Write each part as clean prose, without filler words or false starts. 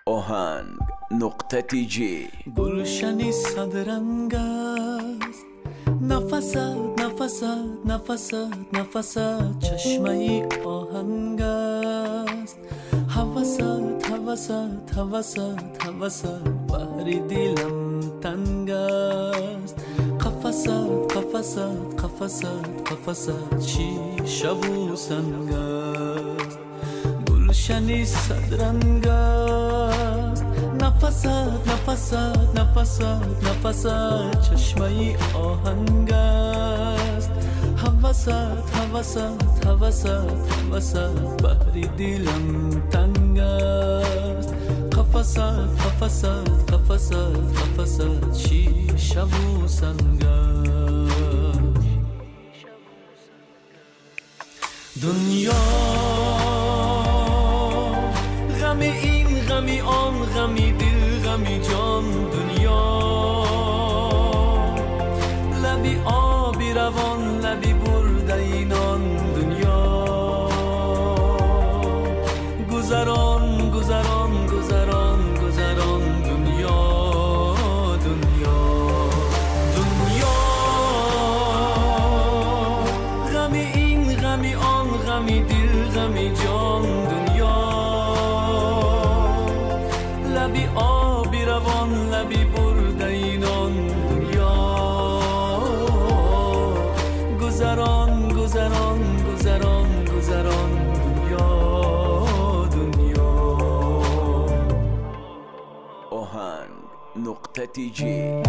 آهنگ نقطه جی. گلشنی صدرنگ است، نفست نفست نفست نفست چشمه آهنگ است. هوست هوست هوست هوست بحر دلم تنگ است. قفست قفست قفست قفست شیشه و سنگ است. گلشنی صدرنگ است، نفست نفست نفست نفست چشمه آهنگ است. هوست هوست هوست هوست بحر دلم تنگ است. قفست قفست قفست قفست شیشه و سنگ است. دنیا غم این غمی آن غمی دل غمی جان. دنیا لبی آبی روان لبی برده اینان. دنیا گذران گذران گذران گذران. دنیا دنیا دنیا غمی این غمی آن غمی دل غمی جان. دنیا لبی آبی روان لبی برده اینان. دنیا گذران گذران گذران گذران. دنیا دنیا. آهنگ نقطه جی.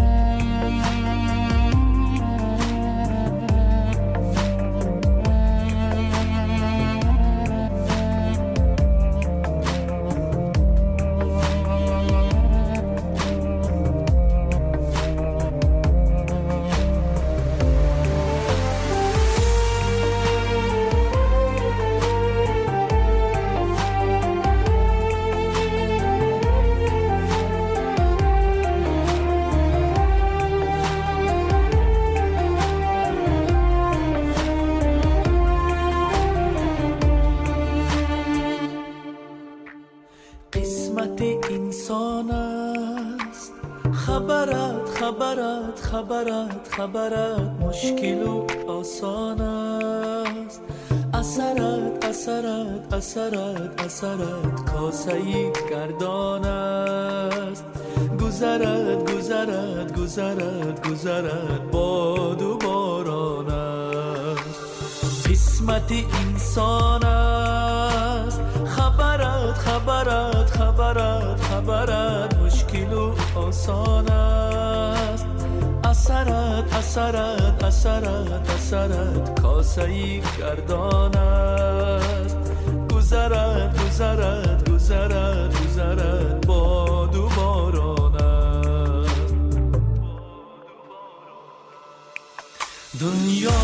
قسمت انسان است، خبرت خبرت خبرت خبرت مشکل و آسان است. اثرت اثرت اثرت اثرت کاسه گردان است. گذرت گذرت گذرت گذرت باد و باران است. قسمت انسان است، خبرت خبرت خبرت خبرت مشکل و آسان است. اثرت اثرت اثرت اثرت کاسه گردان است. گذرت گذرت گذرت گذرت باد و باران است. دنیا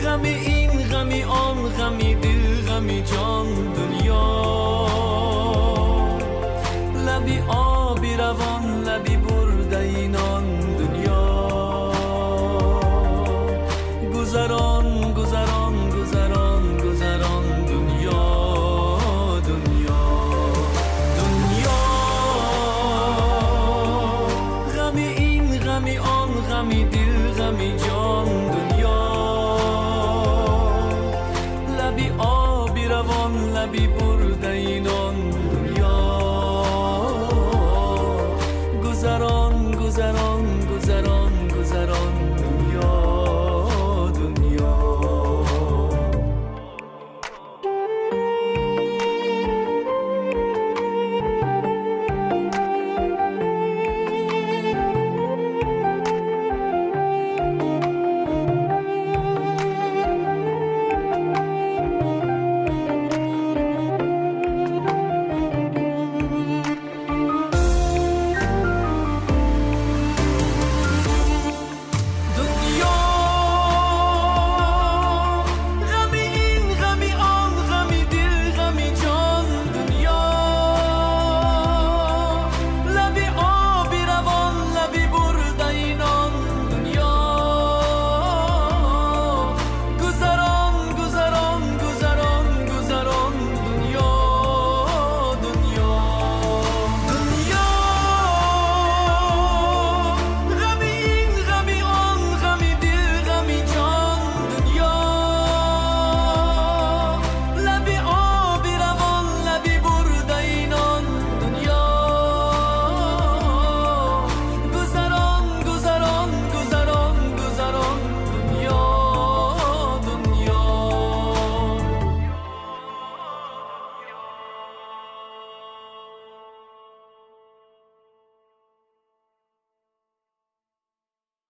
غمی این غمی آن غمی دل غمی جان. دنیا لبی آبی روان لبی برده اینان. دنیا گذران گذران گذران گذران. دنیا دنیا دنیا غمی این غمی آن غمی دل غمی جان. دنیا لبی آبی روان لبی برده اینان.